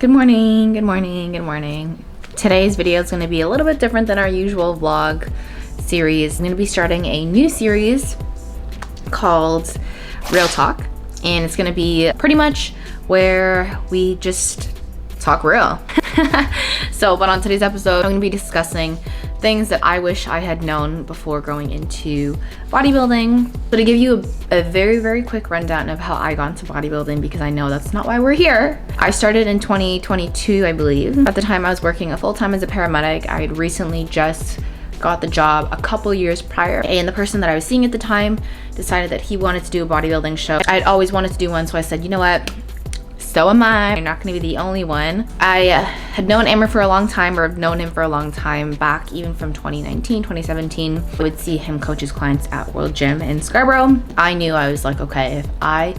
Good morning, good morning, good morning. Today's video is going to be a little bit different than our usual vlog series. I'm going to be starting a new series called Real Talk, and it's going to be pretty much where we just talk real. But on today's episode, I'm going to be discussing things that I wish I had known before going into bodybuilding. So to give you a very, very quick rundown of how I got into bodybuilding, because I know that's not why we're here. I started in 2022, I believe. At the time I was working full-time as a paramedic. I had recently just got the job a couple years prior, and the person that I was seeing at the time decided that he wanted to do a bodybuilding show. I'd always wanted to do one, so I said, you know what? So am I. I'm not going to be the only one. I had known Amber for a long time, or have known him for a long time, back even from 2019, 2017. I would see him coach his clients at World Gym in Scarborough. I knew, I was like, okay, if I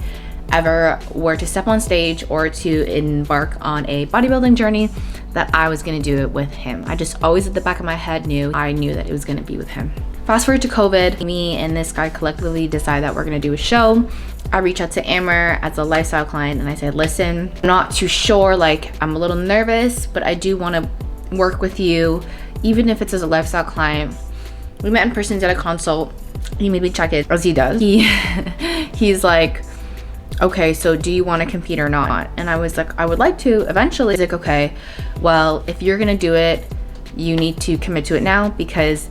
ever were to step on stage or to embark on a bodybuilding journey, that I was going to do it with him. I just always at the back of my head I knew that it was going to be with him. Fast forward to COVID, me and this guy collectively decide that we're going to do a show. I reach out to Amber as a lifestyle client and I said, listen, I'm not too sure, like I'm a little nervous, but I do want to work with you, even if it's as a lifestyle client. We met in person, did a consult. He made me check it, as he does. He's like, okay, so do you want to compete or not? And I was like, I would like to eventually. He's like, okay, well, if you're gonna do it, you need to commit to it now, because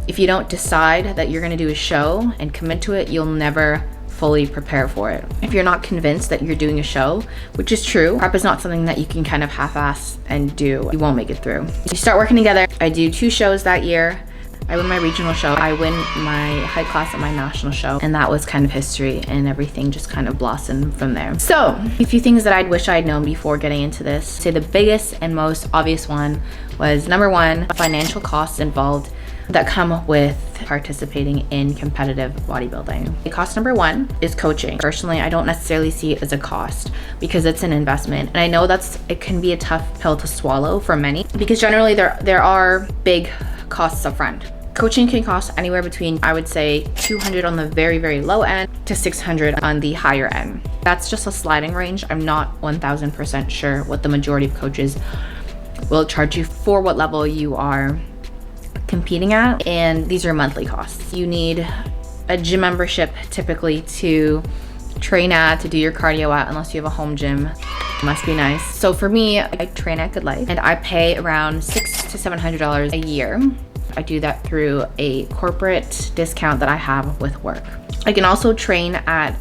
if you don't decide that you're gonna do a show and commit to it, you'll never fully prepare for it. If you're not convinced that you're doing a show, which is true, prep is not something that you can kind of half-ass and do. You won't make it through. You start working together. I do 2 shows that year. I win my regional show, I win my high class at my national show, and that was kind of history, and everything just kind of blossomed from there. So a few things that I'd wish I'd known before getting into this. Say the biggest and most obvious one was, number one, financial costs involved that come with participating in competitive bodybuilding. Cost number one is coaching. Personally, I don't necessarily see it as a cost because it's an investment. And I know it can be a tough pill to swallow for many, because generally there are big costs up front. Coaching can cost anywhere between, I would say, $200 on the very, very low end to $600 on the higher end. That's just a sliding range. I'm not 1000% sure what the majority of coaches will charge you for what level you are competing at, and these are monthly costs. You need a gym membership typically to train at, to do your cardio at, unless you have a home gym. It must be nice. So for me, I train at Good Life and I pay around $600 to $700 a year. I do that through a corporate discount that I have with work. I can also train at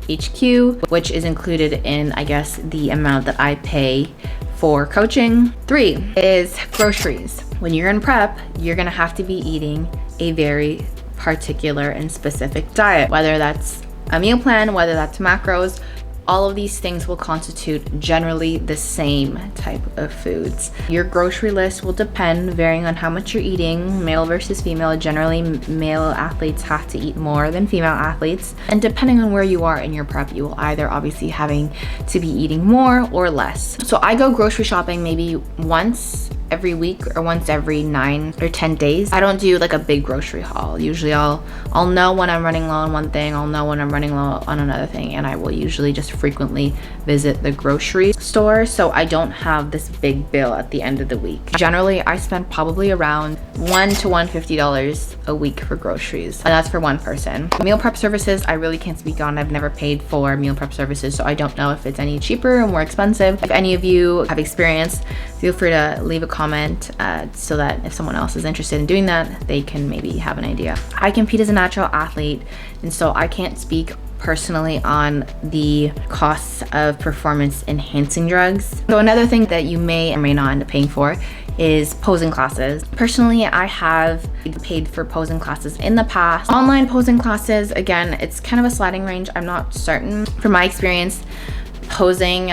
HQ, which is included in, I guess, the amount that I pay for coaching. 3 is groceries. When you're in prep, you're gonna have to be eating a very particular and specific diet, whether that's a meal plan, whether that's macros. All of these things will constitute generally the same type of foods. Your grocery list will depend, varying on how much you're eating, male versus female. Generally, male athletes have to eat more than female athletes. And depending on where you are in your prep, you will either obviously having to be eating more or less. So I go grocery shopping maybe once every week or once every 9 or 10 days. I don't do like a big grocery haul. Usually I'll know when I'm running low on one thing, I'll know when I'm running low on another thing, and I will usually just frequently visit the grocery store, so I don't have this big bill at the end of the week. Generally, I spend probably around $100 to $150 a week for groceries, and that's for one person. Meal prep services, I really can't speak on. I've never paid for meal prep services, so I don't know if it's any cheaper or more expensive. If any of you have experience, feel free to leave a comment so that if someone else is interested in doing that, they can maybe have an idea. I compete as a natural athlete, and so I can't speak personally on the costs of performance enhancing drugs. So another thing that you may or may not end up paying for is posing classes. Personally, I have paid for posing classes in the past. Online posing classes, again, it's kind of a sliding range. I'm not certain. From my experience, posing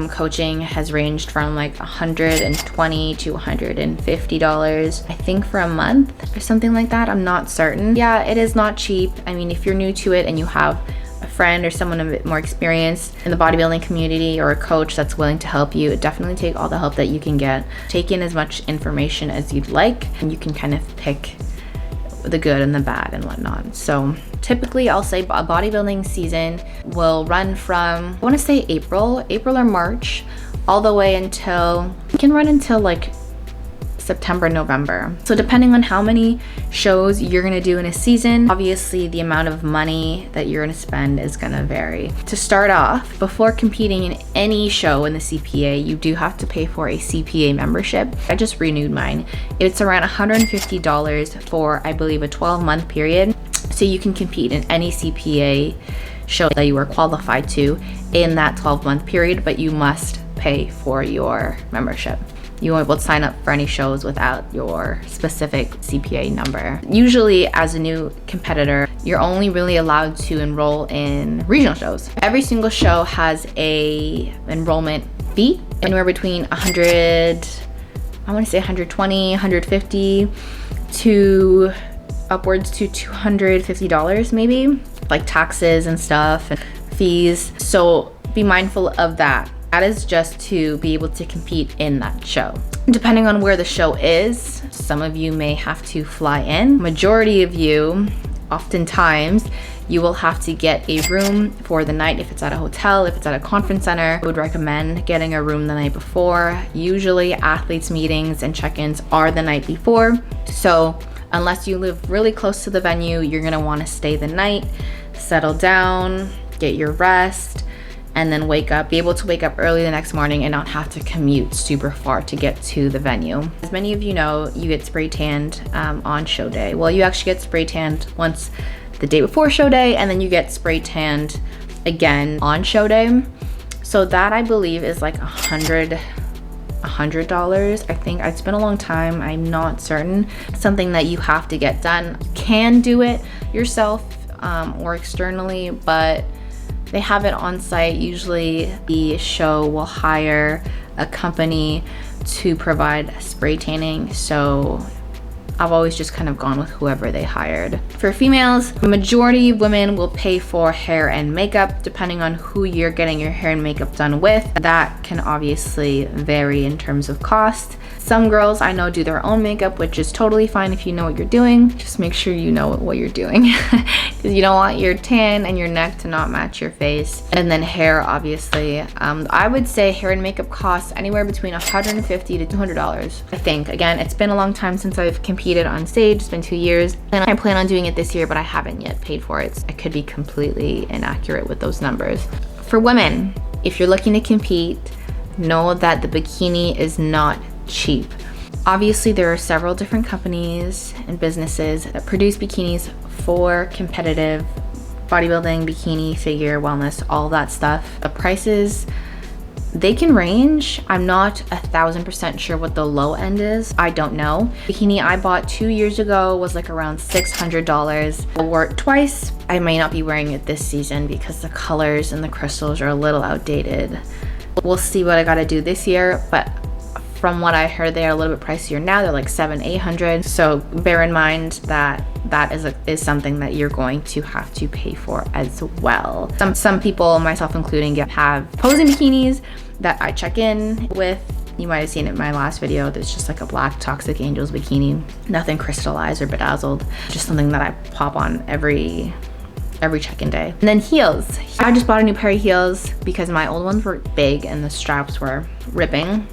coaching has ranged from like $120 to $150, I think, for a month or something like that. I'm not certain. Yeah, it is not cheap. I mean, if you're new to it and you have a friend or someone a bit more experienced in the bodybuilding community, or a coach that's willing to help you, definitely take all the help that you can get. Take in as much information as you'd like, and you can kind of pick the good and the bad and whatnot. So typically I'll say a bodybuilding season will run from, I want to say April or March all the way until, it can run until like September, November. So depending on how many shows you're gonna do in a season, obviously the amount of money that you're gonna spend is gonna vary. To start off, before competing in any show in the CPA, you do have to pay for a CPA membership. I just renewed mine. It's around $150 for, I believe, a 12-month period. So you can compete in any CPA show that you are qualified to in that 12-month period, but you must pay for your membership. You won't be able to sign up for any shows without your specific CPA number. Usually as a new competitor, you're only really allowed to enroll in regional shows. Every single show has a enrollment fee, anywhere between 100, I wanna say 120, 150 to upwards to $250 maybe, like taxes and stuff and fees. So be mindful of that. That is just to be able to compete in that show. Depending on where the show is, some of you may have to fly in. Majority of you, oftentimes, you will have to get a room for the night if it's at a hotel, if it's at a conference center. I would recommend getting a room the night before. Usually athletes meetings and check-ins are the night before. So unless you live really close to the venue, you're gonna wanna stay the night, settle down, get your rest, and then be able to wake up early the next morning and not have to commute super far to get to the venue. As many of you know, you get spray tanned on show day. Well, you actually get spray tanned once the day before show day, and then you get spray tanned again on show day. So that, I believe, is like $100. I think it's been a long time, I'm not certain. Something that you have to get done. You can do it yourself or externally, but they have it on site. Usually the show will hire a company to provide spray tanning. So I've always just kind of gone with whoever they hired. For females, the majority of women will pay for hair and makeup depending on who you're getting your hair and makeup done with. That can obviously vary in terms of cost. Some girls I know do their own makeup, which is totally fine if you know what you're doing. Just make sure you know what you're doing because you don't want your tan and your neck to not match your face. And then hair, obviously. I would say hair and makeup costs anywhere between $150 to $200, I think. Again, it's been a long time since I've competed on stage. It's been 2 years. And I plan on doing it this year, but I haven't yet paid for it. I could be completely inaccurate with those numbers. For women, if you're looking to compete, know that the bikini is not cheap. Obviously, there are several different companies and businesses that produce bikinis for competitive bodybuilding, bikini, figure, wellness, all that stuff. The prices, they can range. I'm not 1,000% sure what the low end is. I don't know. Bikini I bought 2 years ago was like around $600. I wore it twice. I may not be wearing it this season because the colors and the crystals are a little outdated. We'll see what I gotta do this year, but from what I heard, they are a little bit pricier now. They're like $700, $800. So bear in mind that that is something that you're going to have to pay for as well. Some people, myself including, have posing bikinis that I check in with. You might have seen it in my last video. There's just like a black Toxic Angels bikini. Nothing crystallized or bedazzled. Just something that I pop on every check-in day. And then heels. I just bought a new pair of heels because my old ones were big and the straps were ripping.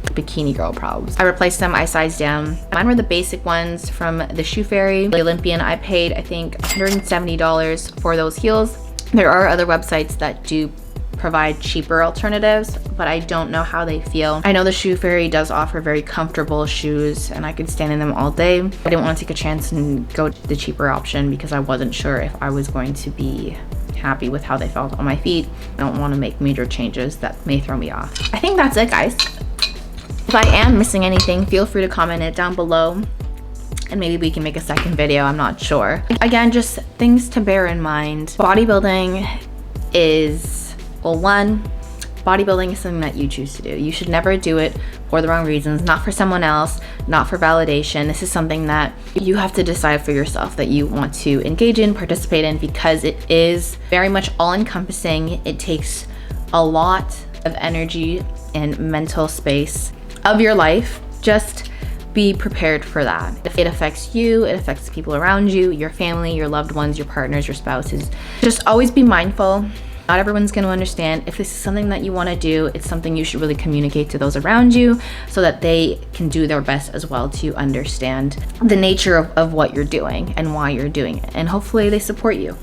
Bikini girl problems. I replaced them, I sized down. Mine were the basic ones from the Shoe Fairy, the Olympian. I paid, I think, $170 for those heels. There are other websites that do provide cheaper alternatives, but I don't know how they feel. I know the Shoe Fairy does offer very comfortable shoes and I could stand in them all day. I didn't want to take a chance and go to the cheaper option because I wasn't sure if I was going to be happy with how they felt on my feet. I don't want to make major changes that may throw me off. I think that's it, guys. If I am missing anything, feel free to comment it down below and maybe we can make a second video, I'm not sure. Again, just things to bear in mind. Bodybuilding is, well, one, bodybuilding is something that you choose to do. You should never do it for the wrong reasons, not for someone else, not for validation. This is something that you have to decide for yourself that you want to engage in, participate in, because it is very much all-encompassing. It takes a lot of energy and mental space of your life. Just be prepared for that. It affects you, it affects the people around you, your family, your loved ones, your partners, your spouses. Just always be mindful Not everyone's going to understand. If this is something that you want to do, it's something you should really communicate to those around you so that they can do their best as well to understand the nature of what you're doing and why you're doing it. And hopefully they support you.